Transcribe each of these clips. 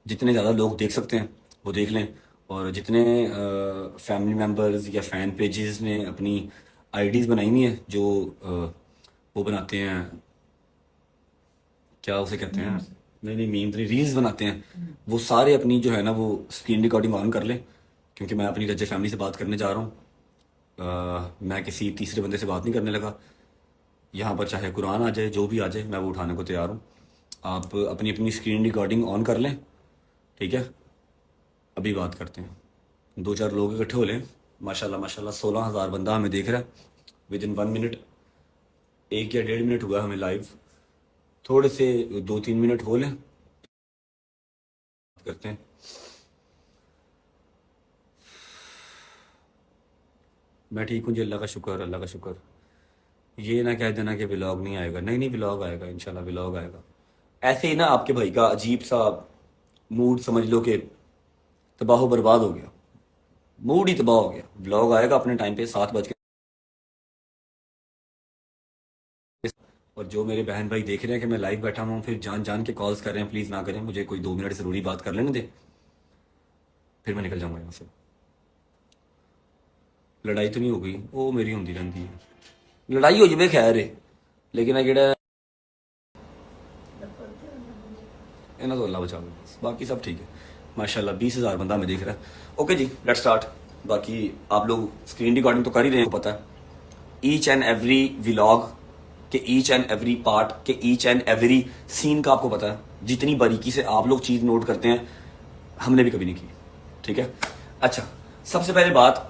जितने ज़्यादा लोग देख सकते हैं वो देख लें, और जितने फैमिली मेम्बर्स या फ़ैन पेजेस ने अपनी आईडीज़ बनाई हुई हैं जो वो बनाते हैं, क्या उसे कहते हैं, नहीं नहीं मीम नहीं, रील्स बनाते हैं, वो सारे अपनी जो है ना वो स्क्रीन रिकॉर्डिंग ऑन कर लें, क्योंकि मैं अपनी रज्जे फैमिली से बात करने जा रहा हूँ। मैं किसी तीसरे बंदे से बात नहीं करने लगा। यहाँ पर चाहे कुरान आ जाए, जो भी आ जाए, मैं वो उठाने को तैयार हूँ। आप अपनी अपनी स्क्रीन रिकॉर्डिंग ऑन कर लें, ठीक है। अभी बात करते हैं, दो चार लोग इकट्ठे हो लें। माशाल्लाह माशाल्लाह 16,000 बंदा हमें देख रहा है विद इन 1 मिनट। 1 या 1.5 मिनट हुआ हमें लाइव, थोड़े से 2-3 मिनट हो लें, करते हैं। मैं ठीक हूँ जी, अल्लाह का शुक्र, अल्लाह का शुक्र। ये ना कह देना कि व्लॉग नहीं आएगा, नहीं नहीं व्लॉग आएगा, इंशाल्लाह व्लॉग आएगा। ऐसे ही ना आपके भाई का अजीब सा मूड समझ लो कि तबाह बर्बाद हो गया, मूड ही तबाह हो गया। व्लॉग आएगा अपने टाइम पे 7 बज के। और जो मेरे बहन भाई देख रहे हैं कि मैं लाइव बैठा हुआ हूँ, फिर जान जान के कॉल्स कर रहे हैं, प्लीज़ ना करें, मुझे कोई 2 मिनट ज़रूरी बात कर लेने दे, फिर मैं निकल जाऊंगा यहाँ से। लड़ाई तो नहीं हो गई? वो मेरी होंगी रहती है, लड़ाई हो जाए खैर है, लेकिन आ जेड़ा इन्हें तो अल्लाह बचा लो बस, बाकी सब ठीक है माशाल्लाह। 20,000 बंदा हमें देख रहा है। ओके जी, लेट स्टार्ट। बाकी आप लोग स्क्रीन रिकॉर्डिंग तो कर ही रहे हैं, पता है ईच एंड एवरी व्लॉग के ईच एंड एवरी पार्ट के ईच एंड एवरी सीन का आपको पता है। जितनी बारीकी से आप लोग चीज़ नोट करते हैं, हमने भी कभी नहीं की, ठीक है। अच्छा, सबसे पहले बात,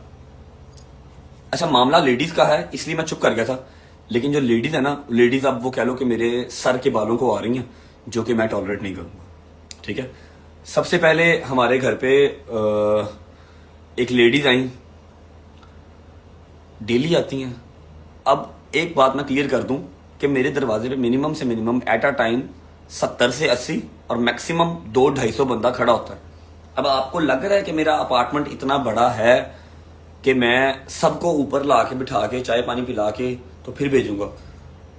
अच्छा मामला लेडीज़ का है इसलिए मैं चुप कर गया था, लेकिन जो लेडीज़ है ना, लेडीज़ अब वो कह लो कि मेरे सर के बालों को आ रही हैं, जो कि मैं टॉलरेट नहीं करूँगा, ठीक है। सबसे पहले हमारे घर पे एक लेडीज़ आई, डेली आती हैं। अब एक बात मैं क्लियर कर दूं कि मेरे दरवाजे पे मिनिमम से मिनिमम एट अ टाइम 70 से 80 और मैक्सिमम 200-250 बंदा खड़ा होता है। अब आपको लग रहा है कि मेरा अपार्टमेंट इतना बड़ा है कि मैं सबको ऊपर ला के बिठा के चाय पानी पिला के तो फिर भेजूंगा?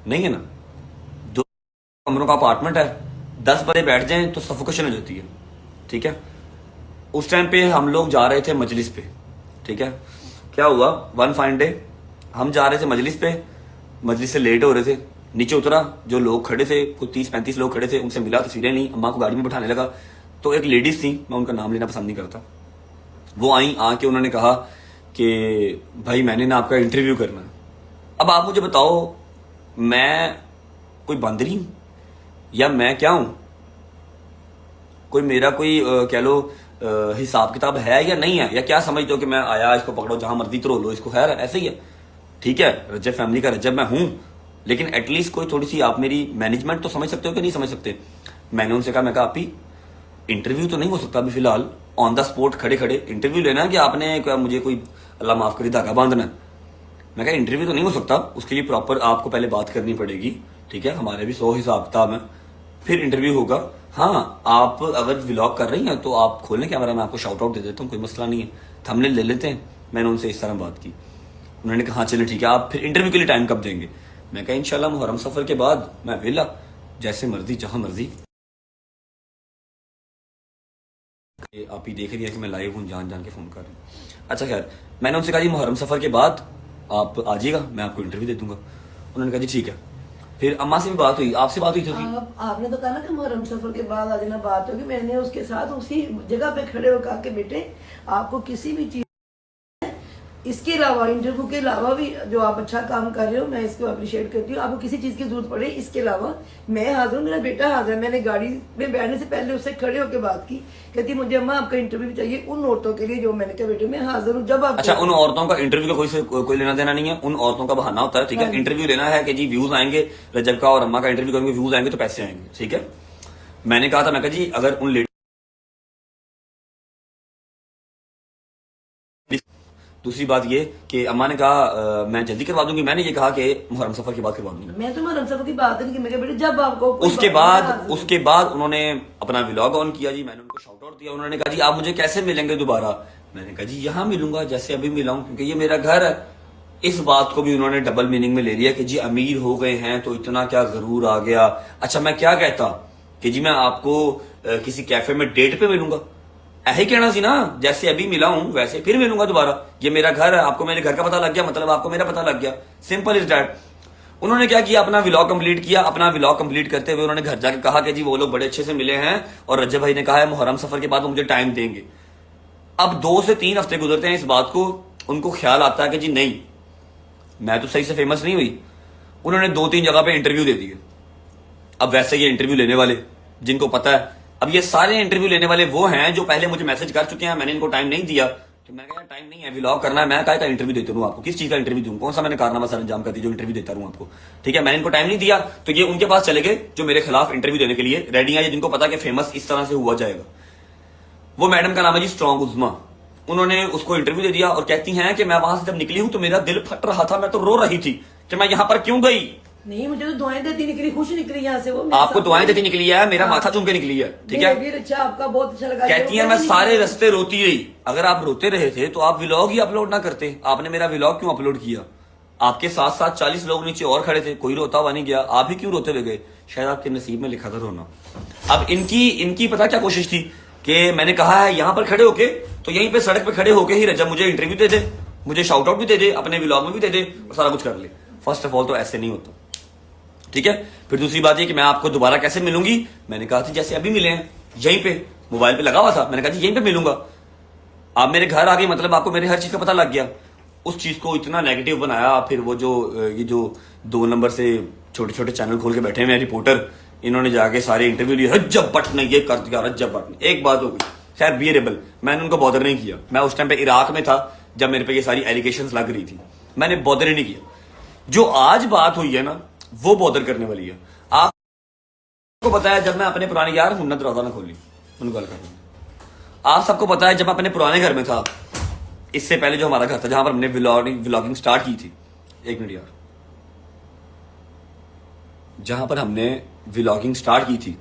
नहीं है ना। 2 कमरों का अपार्टमेंट है, 10 बंदे बैठ जाएं तो सफोकेशन हो जाती है, ठीक है। उस टाइम पे हम लोग जा रहे थे मजलिस पे, ठीक है। क्या हुआ, वन फाइन डे हम जा रहे थे मजलिस पे, मजलिस से लेट हो रहे थे, नीचे उतरा, जो लोग खड़े थे कुछ 30-35 लोग खड़े थे, उनसे मिला, तस्वीरें ली, अम्मा को गाड़ी में बैठाने लगा। तो एक लेडीज थी, मैं उनका नाम लेना पसंद नहीं करता, वो आई, आके उन्होंने कहा कि भाई मैंने ना आपका इंटरव्यू करना है। अब आप मुझे बताओ, मैं कोई बंदरी हूं या मैं क्या हूं? कोई मेरा कोई कह लो हिसाब किताब है या नहीं है, या क्या समझते हो कि मैं आया, इसको पकड़ो जहां मर्जी तो लो इसको, खैर ऐसे ही है, ठीक है। रजब फैमिली का रजब मैं हूं, लेकिन एटलीस्ट कोई थोड़ी सी आप मेरी मैनेजमेंट तो समझ सकते हो कि नहीं समझ सकते? मैंने उनसे कहा, मैं कहा आपी इंटरव्यू तो नहीं हो सकता अभी फिलहाल, ऑन द स्पॉट खड़े खड़े इंटरव्यू लेना है कि आपने क्या मुझे कोई अल्लाह माफ करे धागा बांधना है? मैं कहा इंटरव्यू तो नहीं हो सकता, उसके लिए प्रॉपर आपको पहले बात करनी पड़ेगी, ठीक है। हमारे भी 100 हिसाब किताब है, फिर इंटरव्यू होगा। हाँ, आप अगर व्लॉग कर रही हैं तो आप खोलें कैमरा, मैं आपको शाउट आउट दे देता हूँ, कोई मसला नहीं है, थंबनेल ले लेते हैं। मैंने उनसे इस तरह बात की, उन्होंने कहा हाँ चलें ठीक है, आप फिर इंटरव्यू के लिए टाइम कब देंगे? मैं कहा इंशाल्लाह मुहर्रम सफर के बाद, मैं वेला, जैसे मर्जी जहां मर्जी। आप ही देख रही है कि मैं लाइव हूँ, जान जान के फोन कर रही हूँ। अच्छा खैर, मैंने उनसे कहा जी मुहर्रम सफर के बाद आप आ जाइएगा, मैं आपको इंटरव्यू दे दूंगा। उन्होंने कहा जी ठीक है। फिर अम्मा से भी बात हुई, आपसे बात हुई थी? आपने तो कहा ना कि मुहर्रम सफर के बाद आज ना बात होगी, मैंने उसके साथ उसी जगह पे खड़े होकर कहा कि बेटे आपको किसी भी चीज, इसके अलावा इंटरव्यू के अलावा भी जो आप अच्छा काम कर रहे हो, मैं इसको अप्रिशिएट करती हूँ। आपको किसी चीज की जरूरत पड़े, इसके अलावा मैं हाजिर हूँ, मेरा बेटा हाजिर है। मैंने गाड़ी में बैठने से पहले उससे खड़े होकर बात की, कहती मुझे अम्मा आपका इंटरव्यू भी चाहिए उन औरतों के लिए, जो मैंने कहा बेटे मैं हाजिर हूँ जब आप। अच्छा, उन औरतों का इंटरव्यू का कोई लेना देना नहीं है, उन औरतों का बहाना होता है, ठीक है। इंटरव्यू लेना है कि जी व्यूज आएंगे, रजब का और अम्मा का इंटरव्यू करेंगे, व्यूज आएंगे तो पैसे आएंगे, ठीक है। मैंने कहा था, मैं कहा जी अगर उन लेडी, दूसरी बात ये कि अम्मा ने कहा मैं जल्दी करवा दूंगी, मैंने ये कहा कि मुहर्रम सफर के बाद करवा दूंगी। मैं तो मुहर्रम सफर की बात नहीं की, मैं बेटे जब आपको उसके बाद उन्होंने अपना व्लॉग ऑन किया जी, मैंने उनको शाउट आउट दिया। उन्होंने कहा जी आप मुझे कैसे मिलेंगे दोबारा? मैंने कहा जी यहाँ मिलूंगा जैसे अभी मिला हूं, क्योंकि ये मेरा घर है। इस बात को भी उन्होंने डबल मीनिंग में ले लिया कि जी अमीर हो गए हैं तो इतना क्या गरूर आ गया। अच्छा मैं क्या कहता कि जी मैं आपको किसी कैफे में डेट पे मिलूंगा। ऐसे ही कहना सी ना, जैसे अभी मिला हूं वैसे फिर मिलूंगा दोबारा। ये मेरा घर है, आपको मेरे घर का पता लग गया, मतलब आपको मेरा पता लग गया। Simple is that. उन्होंने क्या किया, अपना व्लॉग कंप्लीट किया। अपना व्लॉग कंप्लीट करते हुए उन्होंने घर जाके कहा कि जी वो लोग बड़े अच्छे से मिले हैं और रज्जब भाई ने कहा है मुहर्रम सफर के बाद वो मुझे टाइम देंगे। अब 2 से 3 हफ्ते गुजरते हैं इस बात को, उनको ख्याल आता है कि जी नहीं, मैं तो सही से फेमस नहीं हुई। उन्होंने 2-3 जगह पे इंटरव्यू दे दिए। अब वैसे ये इंटरव्यू लेने वाले जिनको पता है, अब ये सारे इंटरव्यू लेने वाले वो हैं जो पहले मुझे मैसेज कर चुके हैं, मैंने इनको टाइम नहीं दिया। तो मैं कहा टाइम नहीं है, व्लॉग करना है, मैं का इंटरव्यू देता रहूं आपको, किस चीज का इंटरव्यू दूं, कौन सा मैंने कारनामा सर अंजाम कर दी जो इंटरव्यू देता रहूं आपको। ठीक है, मैंने इनको टाइम नहीं दिया तो ये उनके पास चले गए जो मेरे खिलाफ इंटरव्यू देने के लिए रेडी है, जिनको पता कि फेमस इस तरह से हुआ जाएगा। वो मैडम का नाम है जी स्ट्रॉन्ग उज़मा। उन्होंने उसको इंटरव्यू दे दिया और कहती हैं कि मैं वहां से जब निकली हूं तो मेरा दिल फट रहा था, मैं तो रो रही थी कि मैं यहां पर क्यों गई। नहीं, मुझे तो दुआएं देती निकली, खुश निकली यहाँ से वो। आपको दुआएं देती निकली है, मेरा माथा चूम के निकली है। ठीक है, बिहेवियर अच्छा आपका, बहुत अच्छा लगा। कहती है मैं सारे रास्ते रोती रही। अगर आप रोते रहे थे तो आप व्लॉग ही अपलोड ना करते। आपने मेरा व्लॉग क्यों अपलोड किया? आपके साथ साथ 40 लोग नीचे और खड़े थे, कोई रोता हुआ नहीं गया, आप ही क्यों रोते हुए गए? शायद आपके नसीब में लिखा था रोना। अब इनकी पता क्या कोशिश थी कि मैंने कहा है यहां पर खड़े होके, तो यहीं पे सड़क पे खड़े होके ही रजब मुझे इंटरव्यू दे दे, मुझे शाउट आउट भी दे दे, अपने व्लॉग में भी दे दे और सारा कुछ कर ले। फर्स्ट ऑफ ऑल तो ऐसे नहीं होता। ठीक है, फिर दूसरी बात ये कि मैं आपको दोबारा कैसे मिलूंगी? मैंने कहा था जैसे अभी मिले हैं, यहीं पे मोबाइल पे लगा हुआ था, मैंने कहा जी यहीं पे मिलूंगा। आप मेरे घर आ गए, मतलब आपको मेरे हर चीज का पता लग गया। उस चीज को इतना नेगेटिव बनाया। फिर वो ये जो 2 नंबर से छोटे छोटे चैनल खोल के बैठे हुए रिपोर्टर, इन्होंने जाके सारे इंटरव्यू लिए, रज्जब भट्ट ने ये कर दिया, रज्जब भट्ट ने। एक बात हो गई, खैर बियरेबल, मैंने उनको बॉदर नहीं किया। मैं उस टाइम पे इराक में था जब मेरे पे ये सारी एलिगेशंस लग रही थी, मैंने बॉदर ही नहीं किया। जो आज बात हुई है ना, वो बॉदर करने वाली है। आपको पता है जब मैं अपने पुराने यार हुन्नत दरवाजा ना खोली उनको गल कर, आप सबको पता है जब मैं अपने पुराने घर में था, इससे पहले जो हमारा घर था जहां पर हमने व्लॉगिंग स्टार्ट की थी, 1 मिनट यार, जहां पर हमने व्लॉगिंग स्टार्ट की थी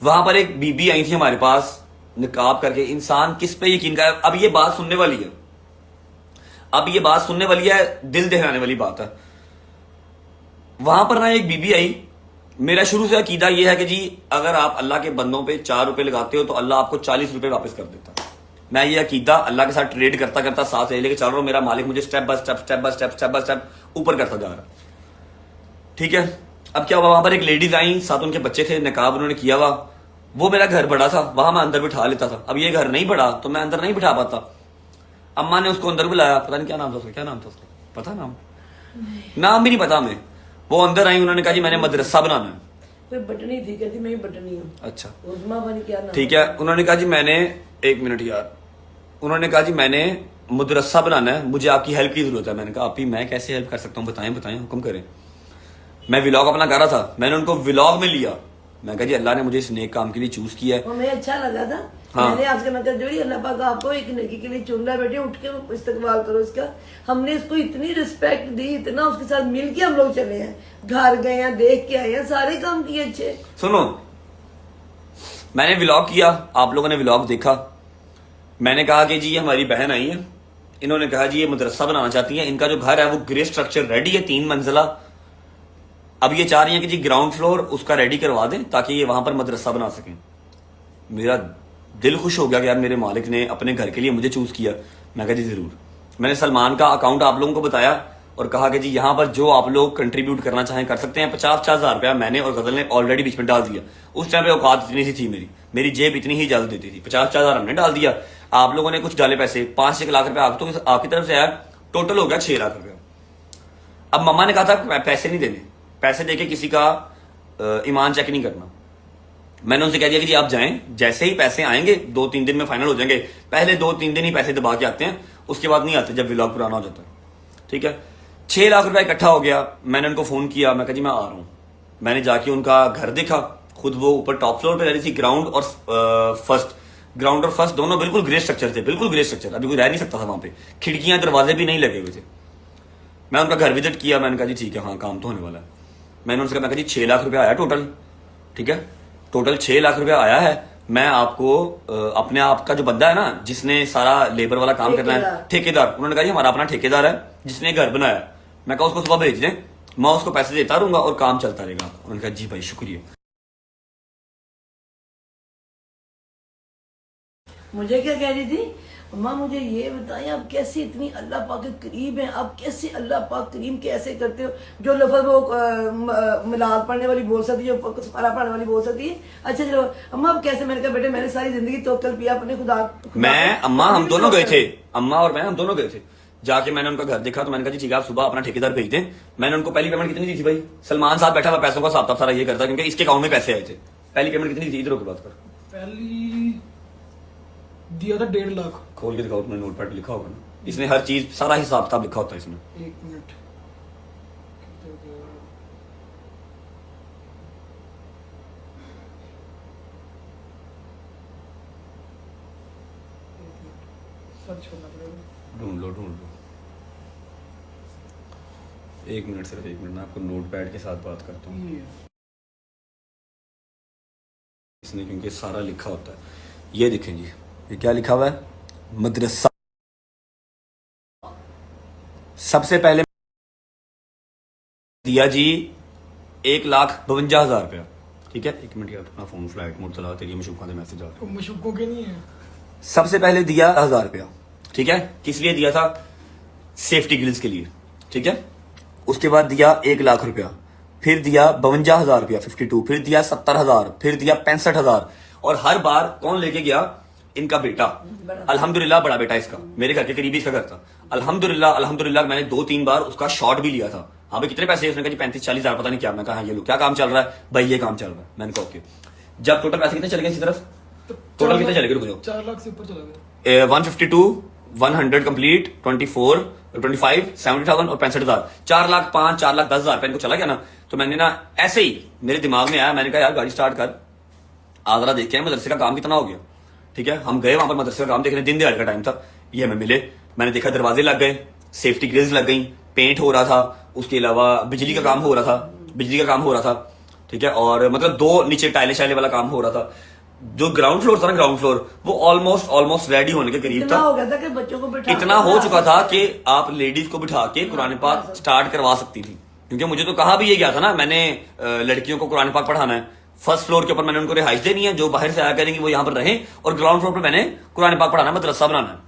वहां पर एक बीबी आई थी हमारे पास निकाब करके। इंसान किस पे यकीन करे? अब ये बात सुनने वाली है, अब ये बात सुनने वाली है, दिल दहलाने वाली बात है। वहां पर ना एक बीबी आई। मेरा शुरू से अकीदा यह है कि जी अगर आप अल्लाह के बंदों पे 4 रुपए लगाते हो तो अल्लाह आपको 40 रुपए वापस कर देता है। मैं ये अकीदा अल्लाह के साथ ट्रेड करता करता साथ ले लेके चल रहा हूं। मेरा मालिक मुझे स्टेप बाय स्टेप ऊपर करता जा रहा है। ठीक है, अब क्या हुआ, वहां पर एक लेडीज आई, साथ उनके बच्चे थे, निकाब उन्होंने किया हुआ। वो मेरा घर बड़ा था, वहां मैं अंदर बिठा लेता था। अब ये घर नहीं बड़ा तो मैं अंदर नहीं बिठा पाता। अम्मा ने उसको अंदर बुलाया, पता नहीं क्या नाम था उसका, क्या नाम था उसका, पता नाम भी नहीं पता हमें। वो अंदर आई, उन्होंने कहा जी मैंने मदरसा बनाना है। कोई बटनी थी, कहती मैं बटनी हूँ। अच्छा, उज़मा बन क्या नाम? ठीक है, उन्होंने कहा जी मैंने, 1 मिनट यार, उन्होंने कहा जी मैंने मदरसा बनाना है, मुझे आपकी हेल्प की जरूरत है। मैंने कहा आप ही, मैं कैसे हेल्प कर सकता हूँ, बताएं हुक्म करें। मैं व्लॉग अपना कर रहा था, मैंने उनको व्लॉग में लिया। मैं कहा जी अल्लाह ने मुझे इस नेक काम के लिए चूज किया है। हमें अच्छा लगा था। हाँ। मैंने आपसे मतलब जोड़ी, अल्लाह पाक आपको एक नेकी के लिए चुन रहा है, बेटे उठ के इस्तकबाल करो इसका। हमने इसको इतनी रिस्पेक्ट दी, इतना उसके साथ मिल के हम लोग चले हैं, घर गए हैं, देख के आए हैं, सारे काम किए अच्छे। सुनो, मैंने व्लॉग किया, आप लोगों ने व्लॉग देखा। मैंने कहा कि जी ये हमारी बहन आई है, इन्होंने कहा जी ये मदरसा बनाना चाहती है, इनका जो घर है वो ग्रे स्ट्रक्चर रेडी है, 3 मंजिला। अब ये चाह रही हैं कि जी ग्राउंड फ्लोर उसका रेडी करवा दें ताकि ये वहां पर मदरसा बना सकें। मेरा दिल खुश हो गया कि यार मेरे मालिक ने अपने घर के लिए मुझे चूज किया। मैं कहा जी जरूर। मैंने सलमान का अकाउंट आप लोगों को बताया और कहा कि जी यहाँ पर जो आप लोग कंट्रीब्यूट करना चाहें कर सकते हैं। 50-50 हजार रुपया मैंने और गजल ने ऑलरेडी बीच में डाल दिया। उस टाइम पे औकात इतनी सी थी, मेरी जेब इतनी ही इजाजत देती थी। 50-50 हजार हमने डाल दिया, आप लोगों ने कुछ डाले पैसे, 5-6 लाख रुपया आपकी तरफ से आया, टोटल हो गया 6 लाख रुपया। अब मम्मा ने कहा था पैसे नहीं देने, पैसे देके किसी का ईमान चेक नहीं करना। मैंने उनसे कह दिया कि जी आप जाएं, जैसे ही पैसे आएंगे 2-3 दिन में फाइनल हो जाएंगे। पहले 2-3 दिन ही पैसे दबा के आते हैं, उसके बाद नहीं आते जब व्लॉग पुराना हो जाता है। ठीक है, 6 लाख रुपया इकट्ठा हो गया। मैंने उनको फोन किया, मैं कहा जी मैं आ रहा हूं। मैंने जाके उनका घर देखा, खुद वो ऊपर टॉप फ्लोर पे रह रही थी। ग्राउंड और फर्स्ट दोनों बिल्कुल ग्रे स्ट्रक्चर थे, बिल्कुल ग्रे स्ट्रक्चर, अभी कोई रह नहीं सकता था वहां पे। खिड़कियां दरवाजे भी नहीं लगे हुए थे। मैं उनका घर विजिट किया, मैंने कहा जी ठीक है, हाँ काम तो होने वाला है। मैंने उनसे कहा, मैं कहा जी 6 लाख रुपया आया टोटल। ठीक है, टोटल 6 लाख रुपया आया है। मैं आपको अपने आप का जो बंदा है ना जिसने सारा लेबर वाला काम करना है, ठेकेदार, उन्होंने कहा जी हमारा अपना ठेकेदार है जिसने घर बनाया। मैं कहा उसको सुबह भेज दें, मैं उसको पैसे देता रहूंगा और काम चलता रहेगा। उन्होंने कहा जी भाई शुक्रिया। मुझे क्या कह रही थी, अम्मा मुझे ये बताएं आप कैसे इतनी अल्लाह पाक के करीब हैं, आप कैसे अल्लाह पाक करीम कैसे करते हो, जो लफ्ज़ वो मिलाद पढ़ने वाली बोल सकती है, जो सफारा पढ़ने वाली बोल सकती है। अच्छा चलो अम्मा आप कैसे, मैंने कहा बेटे मैंने सारी जिंदगी तवक्कल किया अपने खुदा मैं अम्मा हम दोनों गए थे, अम्मा और मैं हम दोनों गए थे। जाके मैंने उनका घर देखा तो मैंने कहा जी ठीक है आप सुबह अपना ठेकेदार भेज दें। मैंने उनको पहली पेमेंट कितनी दी थी भाई, सलमान साहब बैठा हुआ पैसों का हिसाब सारा ये करता क्योंकि इसके अकाउंट में पैसे आए थे। पहली पेमेंट कितनी दी, इधर की बात कर, पहली दिया था 1.5 लाख। खोल के दिखाओ, तुमने नोट पैड लिखा होगा ना, इसमें हर चीज सारा हिसाब किताब लिखा होता है इसमें। 1 मिनट, सर्च करना पड़ेगा। ढूंढ लो ढूंढ लो, 1 मिनट, सिर्फ 1 मिनट, मैं आपको नोट पैड के साथ बात करता हूँ ये इसने, क्योंकि सारा लिखा होता है। ये देखें जी, ये क्या लिखा हुआ है, मदरसा। सबसे पहले दिया जी 1,52,000 रुपया, ठीक है। 1 मिनट यार, अपना फोन फ्लाइट मोड चला, तेरी मशूका दे मैसेज आ रहे हैं। मुशुकों के नहीं है। सबसे पहले दिया 1,000 रुपया, ठीक है। किस लिए दिया था, सेफ्टी गिल्स के लिए, ठीक है। उसके बाद दिया 1 लाख रुपया, फिर दिया 52,000 रुपया 52, फिर दिया 70,000, फिर दिया 65,000। और हर बार कौन लेके गया, इनका बेटा, अल्हम्दुलिल्लाह बड़ा बेटा इसका, मेरे घर के करीब ही इसका घर था। अल्हम्दुलिल्लाह अल्हम्दुलिल्लाह मैंने 2-3 बार उसका शॉट भी लिया था। हाँ भाई कितने पैसे, उसने कहा जी 35-40 हजार पता नहीं क्या। मैं कहा हाँ ये लो, क्या काम चल रहा है भाई, ये काम चल रहा है। मैंने कहा ओके। जब टोटल पैसे कितने चले गए इसी तरफ, टोटल कितने चले गए, रुक जाओ, 4 लाख से ऊपर चला गया। 152, 100 कंप्लीट, 24, 25, 70,000 और 65,000, 4,05,000, 4,10,000 रुपए इनको चला गया ना। तो मैंने ना ऐसे ही मेरे दिमाग में आया, मैंने कहा यार गाड़ी स्टार्ट कर, आगरा देखे मदरसे का काम कितना हो गया, ठीक है। हम गए वहां पर मदरसे का काम देखने, दिन दिहाड़े का टाइम था, ये हमें मिले। मैंने देखा दरवाजे लग गए, सेफ्टी ग्रिल्स लग गई, पेंट हो रहा था, उसके अलावा बिजली का काम हो रहा था, ठीक है। और मतलब 2 नीचे टाइले शाइले वाला काम हो रहा था। जो ग्राउंड फ्लोर था ना, ग्राउंड फ्लोर वो ऑलमोस्ट रेडी होने के करीब इतना था। हो गया था कि बच्चों को बिठा इतना हो चुका था कि आप लेडीज को बिठा के कुरान पाक स्टार्ट करवा सकती थी, क्योंकि मुझे तो कहा भी ये गया था ना, मैंने लड़कियों को कुरान पाक पढ़ाना है। फर्स्ट फ्लोर के ऊपर मैंने उनको रिहाइश देनी है, जो बाहर से आया करेंगे वो यहाँ पर रहें, और ग्राउंड फ्लोर पर मैंने कुरान पाक पढ़ाना है, मदरसा बनाना है।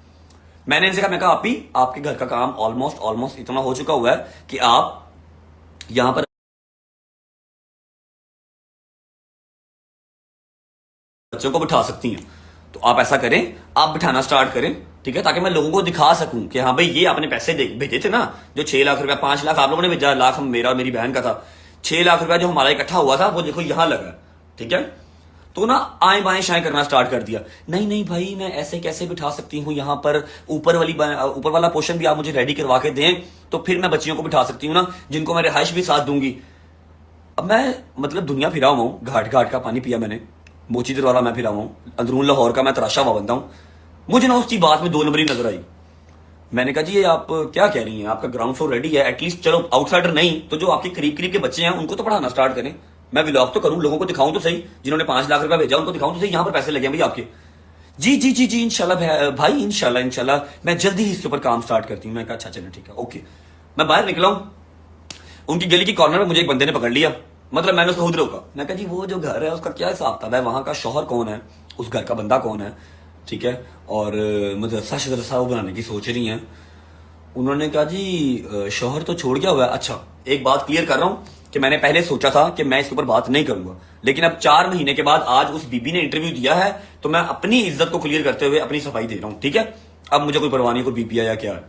मैंने इनसे कहा, मैं कहा आप ही आपके घर का काम ऑलमोस्ट इतना हो चुका हुआ है कि आप यहाँ पर बच्चों को बिठा सकती हैं। तो आप ऐसा करें, आप बिठाना स्टार्ट करें, ठीक है, ताकि मैं लोगों को दिखा सकूं कि हाँ भाई ये आपने पैसे भेजे थे ना, जो 6 लाख रुपया, 5 लाख आप लोगों ने भेजा, लाख हम मेरा और मेरी बहन का था, 6 लाख रुपया जो हमारा इकट्ठा हुआ था वो देखो यहां लगा, ठीक है। तो ना आए बाएं शाएं करना स्टार्ट कर दिया। नहीं भाई मैं ऐसे कैसे बिठा सकती हूँ यहाँ पर, ऊपर वाला पोर्शन भी आप मुझे रेडी करवा के दें तो फिर मैं बच्चियों को बिठा सकती हूँ ना, जिनको मैं रिहाइश भी साथ दूंगी। अब मैं मतलब दुनिया फिरा हुआ हूँ, घाट घाट का पानी पिया मैंने, मोची दरवाला मैं फिरा हुआ हूँ, अंदरून लाहौर का मैं तराशा हुआ बंदा हूँ। मुझे ना उसकी बात में 2 नंबरी नजर आई। मैंने कहा जी ये आप क्या कह रही हैं, आपका ग्राउंड फ्लोर रेडी है, एटलीस्ट चलो आउटसाइडर नहीं तो जो आपके करीब के बच्चे हैं उनको तो पढ़ाना स्टार्ट करें। मैं व्लॉग तो करूं, लोगों को दिखाऊं तो सही, जिन्होंने 5 लाख रुपया भेजा उनको दिखाऊं तो सही, यहाँ पर पैसे लगे भाई आपके। जी इंशाल्लाह भाई, इंशाल्लाह मैं जल्दी ही इसके ऊपर काम स्टार्ट करती हूँ। मैं कहा अच्छा चलो ठीक है ओके। मैं बाहर निकला हूं, उनकी गली की कॉर्नर में मुझे एक बंदे ने पकड़ लिया, मतलब मैंने उसको खुद रोका। मैं कहा जी वो जो घर है उसका क्या हिसाब था, वहां का शौहर कौन है, उस घर का बंदा कौन है, ठीक है, और मदरसा शदरसा वो बनाने की सोच रही हैं। उन्होंने कहा जी शौहर तो छोड़ गया हुआ है। अच्छा एक बात क्लियर कर रहा हूं कि मैंने पहले सोचा था कि मैं इसके ऊपर बात नहीं करूंगा, लेकिन अब 4 महीने के बाद आज उस बीबी ने इंटरव्यू दिया है तो मैं अपनी इज्जत को क्लियर करते हुए अपनी सफाई दे रहा हूं, ठीक है। अब मुझे कोई परवाह नहीं, कोई बीबी है या क्या है।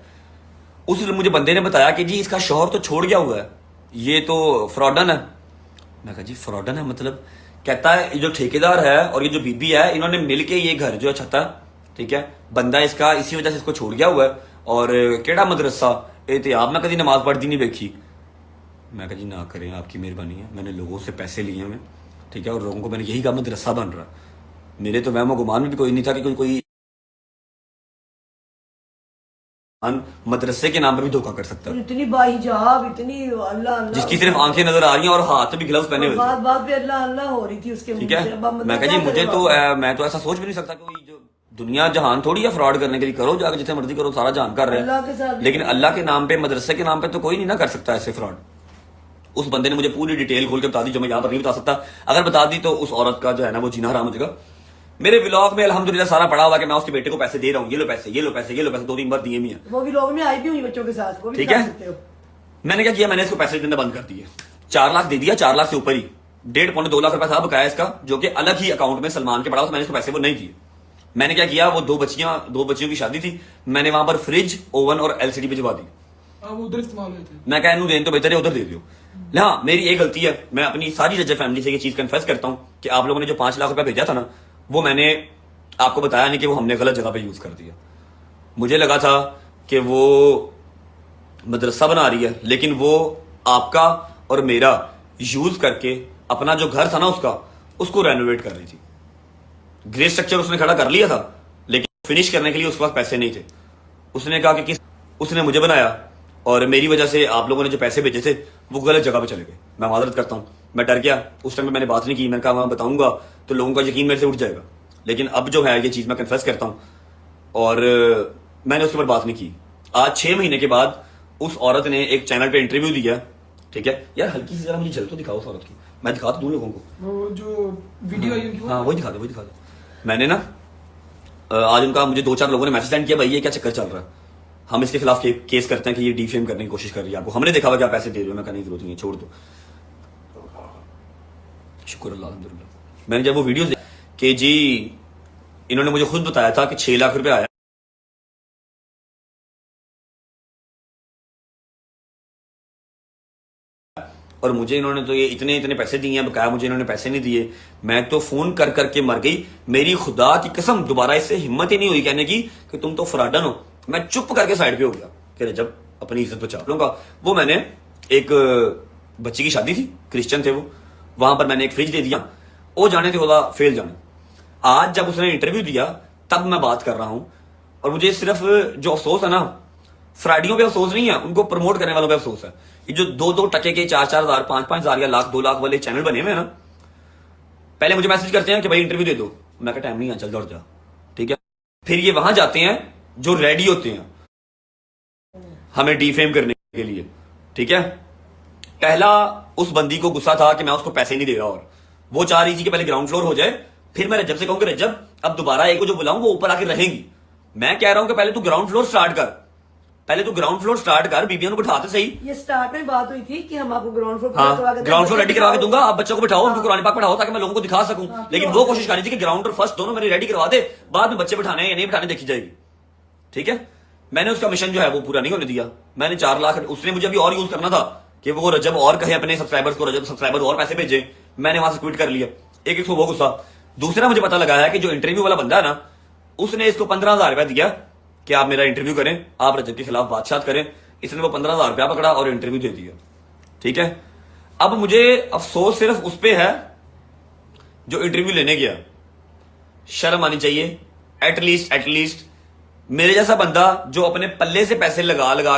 उस मुझे बंदे ने बताया कि जी इसका शौहर तो छोड़ गया हुआ है, ये तो फ्रॉडन है। मैं कहा जी फ्रॉडन है मतलब, कहता है ये जो ठेकेदार है और ये जो बीबी है इन्होंने मिलके ये घर जो है छता, ठीक है, बंदा इसका इसी वजह से इसको छोड़ गया हुआ है। और केड़ा मदरसा एहतियाब में कभी नमाज पढ़ती नहीं देखी। मैं कहा जी ना करें, आपकी मेहरबानी है, मैंने लोगों से पैसे लिए हैं, ठीक है, और लोगों को मैंने यही कहा मदरसा बन रहा। मेरे तो वहमो गुमान में भी कोई नहीं था कि कोई मदरसे के नाम पर भी धोखा कर सकता है। इतनी बाहिजाब, इतनी अल्लाह जिसकी सिर्फ आंखें नजर आ रही हैं और हाथ भी ग्लव्स पहने हुए, बात पे अल्लाह अल्लाह हो रही थी उसके मुंह ठीक है। से। अब मतलब मैं कहा जी क्या मुझे करे तो बाबा? मैं तो ऐसा सोच भी नहीं सकता, कोई जो दुनिया जहान थोड़ी है फ्रॉड करने के लिए, करो जाकर जितने मर्जी करो, सारा जहान कर रहे अल्लाह के हैं, साथ लेकिन अल्लाह के नाम पे मदरसे के नाम पे तो कोई नहीं ना कर सकता ऐसे फ्रॉड। उस बंदे ने मुझे पूरी डिटेल खोल के बता दी जो मैं यहाँ पर नहीं बता सकता, अगर बता दी तो उस औरत का जो है ना वो जीना हराम हो जाएगा। मेरे व्लॉग में अल्हम्दुलिल्लाह सारा पड़ा हुआ कि मैं उसके बेटे को पैसे दे रहा हूँ, ये लो पैसे, ये लो पैसे, ये लो पैसे, 2-3 बार दिए भी हैं। वो भी लोग में आई भी हुई बच्चों के साथ, वो भी ठीक दिखा है। सकते हो। मैंने क्या किया, मैंने इसको पैसे देना बंद कर दिए। 4 लाख दे दिया, 4 लाख से ऊपर ही 1.5-2 लाख रुपया था बकाया इसका, जो कि अलग ही अकाउंट में सलमान के पड़ा हुआ था। मैंने इसको पैसे वो नहीं दिए। मैंने क्या किया, वो 2 बच्चियों की शादी थी, मैंने वहां पर फ्रिज, ओवन और एलसीडी भिजवा दी। अब उधर इस्तेमाल हुए थे। मैं कहा इन्हों देन तो बेहतर है उधर दे दो। हाँ, मेरी एक गलती है, मैं अपनी सारी रजब फैमिली से ये चीज कन्फेस करता हूं कि आप लोगों ने जो 5 लाख रुपया भेजा था ना, वो मैंने आपको बताया नहीं कि वो हमने गलत जगह पे यूज कर दिया। मुझे लगा था कि वो मदरसा बना रही है, लेकिन वो आपका और मेरा यूज करके अपना जो घर था ना उसको रेनोवेट कर रही थी। ग्रे स्ट्रक्चर उसने खड़ा कर लिया था, लेकिन फिनिश करने के लिए उसके पास पैसे नहीं थे। उसने कहा कि उसने मुझे बनाया और मेरी वजह से आप लोगों ने जो पैसे भेजे थे वो गलत जगह पे चले गए। मैं माजरत करता हूं, मैं डर गया उस टाइम में, मैंने बात नहीं की। मैंने कहा मैं बताऊंगा तो लोगों का यकीन मेरे से उठ जाएगा, लेकिन अब जो है ये चीज मैं कन्फेस करता हूं और मैंने उसके ऊपर बात नहीं की। आज 6 महीने के बाद उस औरत ने एक चैनल पे इंटरव्यू दिया। ठीक है यार, हल्की सी जरा मुझे झलक तो दिखाओ उस औरत की, मैं दिखा तो दूं लोगों को। वो जो वीडियो आई उनकी, हाँ वही दिखा दो। मैंने ना आज उनका मुझे 2-4 लोगों ने मैसेज सेंड किया, भाई ये क्या चक्कर चल रहा है, हम इसके खिलाफ केस करते हैं कि ये डिफेम करने की कोशिश कर रही है आपको, हमने देखा हुआ क्या पैसे दे रहे हो। मैं कहने की जरूरत नहीं है, छोड़ दो। शुक्र अल्लाह, अल्हम्दुलिल्लाह। मैंने जब वो वीडियो कि जी इन्होंने मुझे खुद बताया था कि 6 लाख रुपए आया और मुझे इन्होंने तो ये इतने पैसे दिए हैं, बकाया मुझे इन्होंने पैसे नहीं दिए। मैं तो फोन कर करके मर गई, मेरी खुदा की कसम दोबारा इससे हिम्मत ही नहीं हुई कहने की कि तुम तो फ्रॉडन हो। मैं चुप करके साइड पे हो गया कि जब अपनी इज्जत बचा लूंगा। वो मैंने एक बच्ची की शादी थी, क्रिश्चियन थे वो, वहां पर मैंने एक फ्रिज दे दिया। वो जाने थे ओदा फेल जाने। आज जब उसने इंटरव्यू दिया तब मैं बात कर रहा हूं और मुझे सिर्फ जो अफसोस है ना, फ्राडियों पे अफसोस नहीं है, उनको प्रमोट करने वालों पे अफसोस है। ये जो 2-2 टके के 4-4 हजार 5-5 हजार या लाख 2 लाख वाले चैनल बने हुए हैं ना, पहले मुझे मैसेज करते हैं कि भाई इंटरव्यू दे दो। मैं कहा टाइम नहीं है, चल दौड़ जा। ठीक है, फिर ये वहां जाते हैं जो रेडी होते हैं हमें डिफेम करने के लिए। ठीक है, पहला उस बंदी को गुस्सा था कि मैं उसको पैसे नहीं दे रहा और वो चाह रही थी कि पहले ग्राउंड फ्लोर हो जाए, फिर मैं रजब से कहूँ कि रजब अब दोबारा एक को जो बुलाऊं वो ऊपर आके रहेंगी। मैं कह रहा हूं कि पहले तू ग्राउंड फ्लोर स्टार्ट कर, बीबियों को बिठाते सही। ये स्टार्ट में बात हुई थी कि हम आपको ground floor ground floor ready करवा के दूंगा, आप बच्चों को बिठाओ, उनको कुरान पाक पढ़ाओ ताकि मैं लोगों को दिखा सकूं। लेकिन वो कोशिश कर रही थी कि ग्राउंड और फर्स्ट दोनों मेरे रेडी करवा दे, बाद में बच्चे बिठाने हैं या नहीं बिठाने देखी जाएगी। ठीक है, मैंने उसका मिशन जो है वो पूरा नहीं होने दिया। मैंने 4 लाख, उसने मुझे अभी और यूज करना था कि वो रजब और कहे अपने सब्सक्राइबर्स को, रजब सब्सक्राइबर और पैसे भेजे। मैंने वहां से क्विट कर लिया। एक वो गुस्सा। दूसरा मुझे पता लगा है कि जो इंटरव्यू वाला बंदा है ना, उसने इसको 15,000 रुपया दिया कि आप मेरा इंटरव्यू करें, आप रजब के खिलाफ बातचीत करें। इसने वो 15,000 रुपया पकड़ा और इंटरव्यू दे दिया। ठीक है, अब मुझे अफसोस सिर्फ उस पे है जो इंटरव्यू लेने गया। शर्म आनी चाहिए एटलीस्ट मेरे जैसा बंदा जो अपने पल्ले से पैसे लगा लगा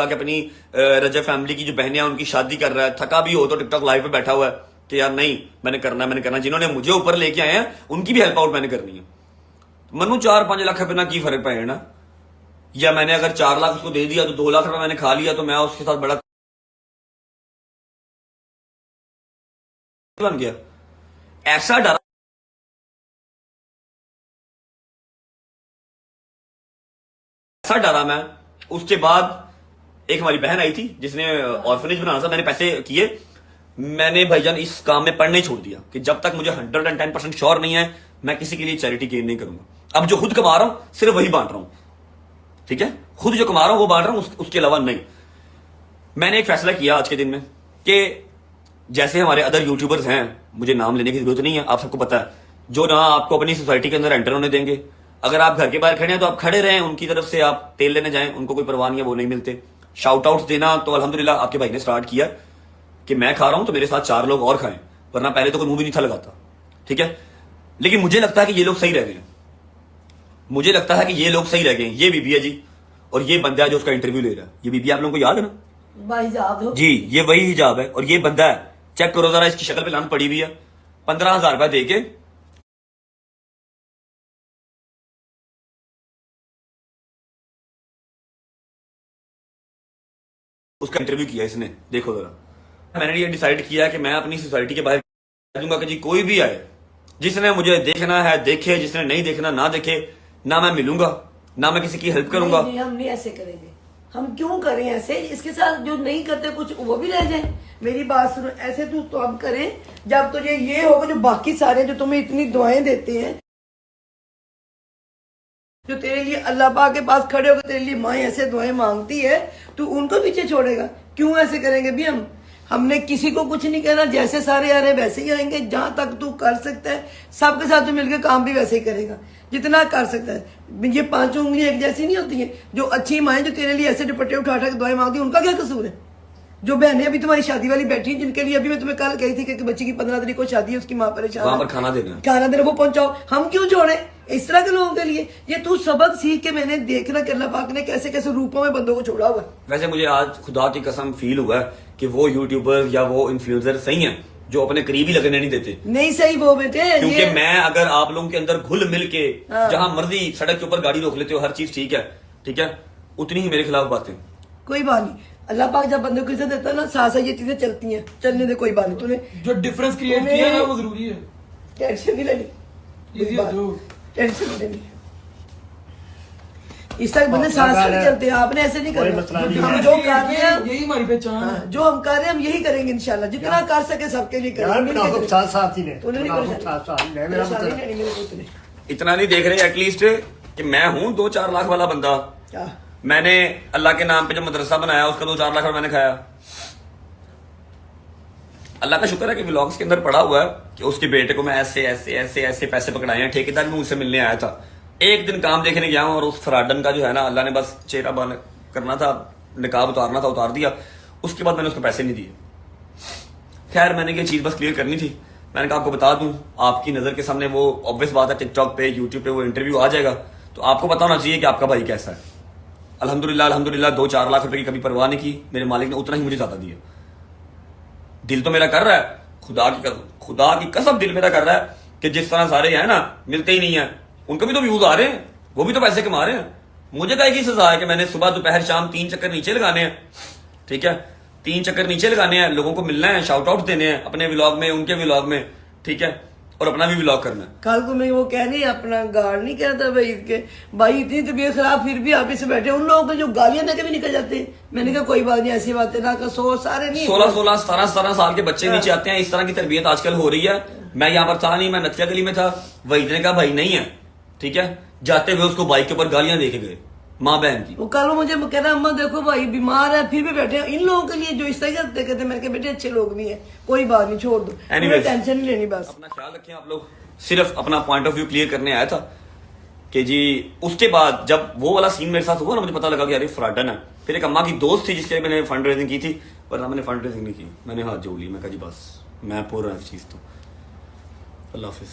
के अपनी रजब फैमिली की जो बहनें हैं उनकी शादी कर रहा है, थका भी हो तो टिकटॉक लाइव पे बैठा हुआ है कि यार नहीं मैंने करना। जिन्होंने मुझे ऊपर लेके आए हैं उनकी भी हेल्प आउट मैंने करनी है। मनु 4-5 लाख रुपए ना की फर्क पड़े ना, या मैंने अगर 4 लाख उसको दे दिया तो 2 लाख रुपए मैंने खा लिया तो मैं उसके साथ बड़ा बन गया। ऐसा डरा मैं। उसके बाद एक हमारी बहन आई थी जिसने ऑर्फनेज बनाना था, मैंने पैसे किए। मैंने भाईजान इस काम में पढ़ने छोड़ दिया कि जब तक मुझे 110% श्योर नहीं है मैं किसी के लिए चैरिटी गेन नहीं करूंगा। अब जो खुद कमा रहा हूं सिर्फ वही बांट रहा हूं। ठीक है, खुद जो कमा रहा हूं वो बांट रहा हूं, उसके अलावा नहीं। मैंने एक फैसला किया आज के दिन में कि जैसे हमारे अदर यूट्यूबर्स हैं, मुझे नाम लेने की जरूरत नहीं है, आप सबको पता है, जो ना आपको अपनी सोसाइटी के अंदर एंटर होने देंगे। अगर आप घर के बाहर खड़े हैं तो आप खड़े रहें, उनकी तरफ से आप तेल लेने जाएं, उनको कोई परवाह नहीं है, वो नहीं मिलते। शाउट आउट्स देना तो अल्हम्दुलिल्लाह आपके भाई ने स्टार्ट किया कि मैं खा रहा हूं तो मेरे साथ 4 लोग और खाएं, वरना पहले तो कोई मुंह भी नहीं था लगाता। ठीक है, लेकिन मुझे लगता है कि ये लोग सही रह गए, ये बीबी है जी और ये बंदा है जो उसका इंटरव्यू ले रहा है। ये बीबी आप लोगों को याद है ना भाई साहब जी, ये वही हिजाब है और ये बंदा है, चेक करो जरा इसकी शक्ल पे लान पड़ी हुई है। 15,000 रुपया दे के उसका इंटरव्यू किया इसने, देखो जरा। मैंने ये डिसाइड किया कि मैं अपनी सोसाइटी के बाहर दूंगा कि जी कोई भी आए जिसने मुझे देखना है देखे, जिसने नहीं देखना ना देखे। ना मैं मिलूंगा, ना मैं किसी की हेल्प करूंगा। नहीं, हम नहीं ऐसे करेंगे। हम क्यों करें ऐसे? इसके साथ जो नहीं करते कुछ वो भी रह जाए। मेरी बात सुनो, ऐसे तो अब करें जब तुझे ये होगा, जो बाकी सारे जो तुम्हें इतनी दुआएं देते हैं, जो तेरे लिए अल्लाह पाक के पास खड़े होकर तेरे लिए माँ ऐसे दुआएं मांगती है, तू उनको पीछे छोड़ेगा? क्यों ऐसे करेंगे भी हम? हमने किसी को कुछ नहीं कहना, जैसे सारे आ रहे हैं वैसे ही आएंगे। जहां तक तू कर सकता है सबके साथ तू मिलकर काम भी वैसे ही करेगा जितना कर सकता है। ये पांचों उंगलियां एक जैसी नहीं होती है। जो अच्छी माएँ जो तेरे लिए ऐसे दुपट्टे उठा उठा के दुआएं मांगती है, उनका क्या कसूर है? जो बहनें अभी तुम्हारी शादी वाली बैठी, जिनके लिए अभी मैं तुम्हें कल कही थी कि बच्ची की 15 तारीख को शादी है, उसकी माँ परेशान वहां है, पर खाना देना, खाना देने को पहुंचाओ। हम क्यों छोड़े इस तरह के लोगों के लिए? ये तू सबक सीख के मैंने देखना कि अल्लाह पाक ने कैसे कैसे रूपों में बंदों को छोड़ा हुआ है। वैसे मुझे आज खुदा की कसम फील हुआ है कि वो यूट्यूबर या वो इन्फ्लुएंसर सही हैं जो अपने करीब ही लगने नहीं देते। नहीं सही वो बेटे, क्योंकि मैं अगर आप लोगों के अंदर घुल मिल के जहां मर्जी सड़क के ऊपर गाड़ी रोक लेते हो, हर चीज ठीक है, उतनी ही मेरे खिलाफ बातें। कोई बात नहीं, अल्लाह पाक जब बंदे को इज्जत देता है ना, साथ साथ ये चीजें चलती हैं, चलने दे, कोई बात नहीं। तूने जो डिफरेंस क्रिएट किया है ना वो जरूरी है। टेंशन नहीं लेनी, Easy है जो। टेंशन नहीं लेनी। इस तरह बंदे साथ साथ चलते हैं, आपने ऐसे नहीं करना। हम जो कर रहे हैं यही हमारी पहचान है। जो हम कर रहे हैं हम यही करेंगे इंशाल्लाह, जितना कर सके सबके लिए करेंगे। साथ साथ ही तूने नहीं परेशानी लेनी मेरे पुत्र ने। इतना नहीं देख रहे एटलीस्ट कि मैं हूं 2-4 लाख वाला बंदा। क्या मैंने अल्लाह के नाम पे जो मदरसा बनाया उसका 2-4 लाख मैंने खाया। अल्लाह का शुक्र है कि व्लॉग्स के अंदर पड़ा हुआ है कि उसके बेटे को मैं ऐसे ऐसे ऐसे ऐसे पैसे पकड़ाए हैं। ठेकेदार भी मुझसे मिलने आया था, एक दिन काम देखने गया हूं और उस फ्राडन का जो है ना, अल्लाह ने बस चेहरा बाल करना था, निकाब उतारना था, उतार दिया। उसके बाद मैंने उसको पैसे नहीं दिए। खैर मैंने ये चीज बस क्लियर करनी थी। मैंने कहा आपको बता दूं, आपकी नजर के सामने वो ऑब्वियस बात है, टिकटॉक पे यूट्यूब पे वो इंटरव्यू आ जाएगा तो आपको पता होना चाहिए कि आपका भाई कैसा है। अल्हम्दुलिल्लाह 2-4 लाख रुपए की कभी परवाह नहीं की। मेरे मालिक ने उतना ही मुझे ज्यादा दिया। दिल तो मेरा कर रहा है, खुदा की कसम दिल मेरा कर रहा है कि जिस तरह सारे हैं ना, मिलते ही नहीं है, उनको भी तो व्यूज आ रहे हैं, वो भी तो पैसे कमा रहे हैं। मुझे क्या की सजा है कि मैंने सुबह दोपहर शाम 3 चक्कर नीचे लगाने हैं, ठीक है, 3 चक्कर नीचे लगाने हैं, लोगों को मिलना है, शाउट आउट देने हैं अपने व्लॉग में, उनके व्लॉग में, ठीक है, और अपना भी व्लॉग करना है। कल को मैं वो कह नहीं, अपना गार्ड नहीं कहता भाई के भाई इतनी तबीयत खराब फिर भी आप इसे बैठे, उन लोगों को जो गालियां देके भी निकल जाते हैं। मैंने कहा कोई बात नहीं, ऐसी बातें ना कर, सारे नहीं 16, 17 साल के बच्चे नीचे आते हैं। इस तरह की तरबियत आजकल हो रही है। मैं यहाँ पर था नहीं, मैं नथिया गली में था, वही ने कहा भाई नहीं है, ठीक है, जाते हुए उसको बाइक के ऊपर गालियां देके गए माँ बहन की। वो कल मुझे कह रहा अम्मा देखो भाई बीमार है फिर भी बैठे हैं। इन लोगों के लिए जो इस तरह करते कहते, मैंने कहा बेटे अच्छे लोग भी हैं, कोई बात नहीं, छोड़ दो, टेंशन नहीं लेनी। बस अपना ख्याल रखें आप लोग। सिर्फ अपना पॉइंट ऑफ व्यू क्लियर करने आया था कि जी। उसके बाद जब वो वाला सीन मेरे साथ हुआ ना, मुझे पता लगा कि यार फ्रॉडन है। फिर एक अम्मा की दोस्त थी जिसके लिए मैंने फंड रेजिंग की थी, वरना मैंने फंड रेजिंग नहीं की। मैंने हाथ जोड़ ली, मैं कहा जी बस मैं पूरा इस चीज तो। अल्लाह हाफिज।